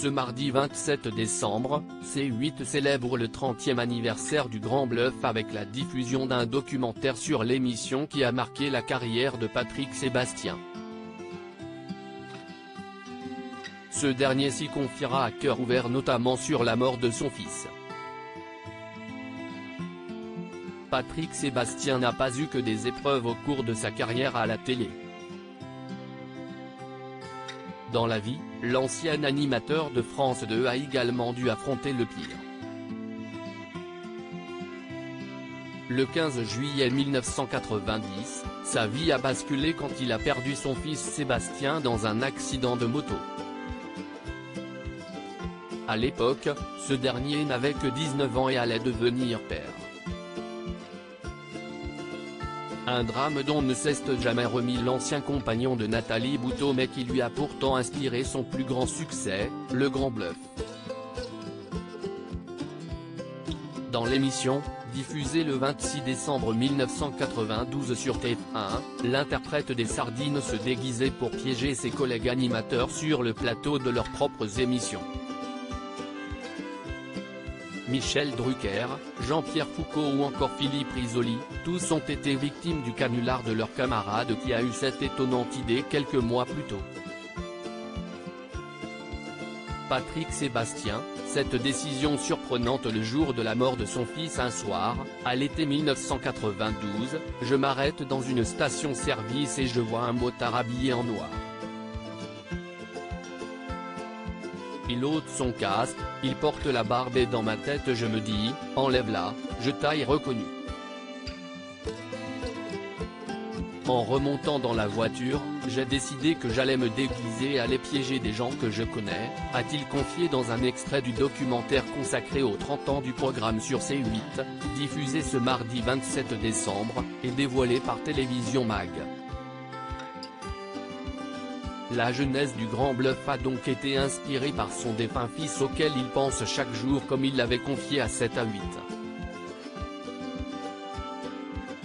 Ce mardi 27 décembre, C8 célèbre le 30e anniversaire du Grand Bluff avec la diffusion d'un documentaire sur l'émission qui a marqué la carrière de Patrick Sébastien. Ce dernier s'y confiera à cœur ouvert notamment sur la mort de son fils. Patrick Sébastien n'a pas eu que des épreuves au cours de sa carrière à la télé. Dans la vie, l'ancien animateur de France 2 a également dû affronter le pire. Le 15 juillet 1990, sa vie a basculé quand il a perdu son fils Sébastien dans un accident de moto. À l'époque, ce dernier n'avait que 19 ans et allait devenir père. Un drame dont ne s'est jamais remis l'ancien compagnon de Nathalie Boutot mais qui lui a pourtant inspiré son plus grand succès, Le Grand Bluff. Dans l'émission, diffusée le 26 décembre 1992 sur TF1, l'interprète des sardines se déguisait pour piéger ses collègues animateurs sur le plateau de leurs propres émissions. Michel Drucker, Jean-Pierre Foucault ou encore Philippe Risoli, tous ont été victimes du canular de leur camarade qui a eu cette étonnante idée quelques mois plus tôt. Patrick Sébastien, cette décision surprenante le jour de la mort de son fils un soir, à l'été 1992, je m'arrête dans une station-service et je vois un motard habillé en noir. Il ôte son casque, il porte la barbe et dans ma tête je me dis, enlève-la, je t'ai reconnu. En remontant dans la voiture, j'ai décidé que j'allais me déguiser et aller piéger des gens que je connais, a-t-il confié dans un extrait du documentaire consacré aux 30 ans du programme sur C8, diffusé ce mardi 27 décembre, et dévoilé par Télévision Mag. La genèse du Grand Bluff a donc été inspirée par son défunt fils auquel il pense chaque jour comme il l'avait confié à 7 à 8.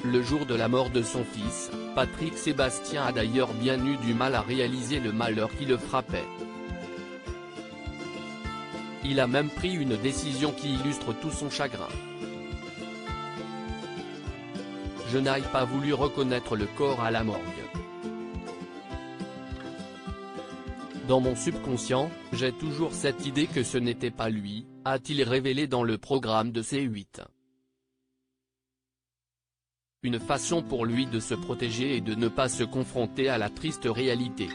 Le jour de la mort de son fils, Patrick Sébastien a d'ailleurs bien eu du mal à réaliser le malheur qui le frappait. Il a même pris une décision qui illustre tout son chagrin. Je n'ai pas voulu reconnaître le corps à la morgue. Dans mon subconscient, j'ai toujours cette idée que ce n'était pas lui, a-t-il révélé dans le programme de C8. Une façon pour lui de se protéger et de ne pas se confronter à la triste réalité.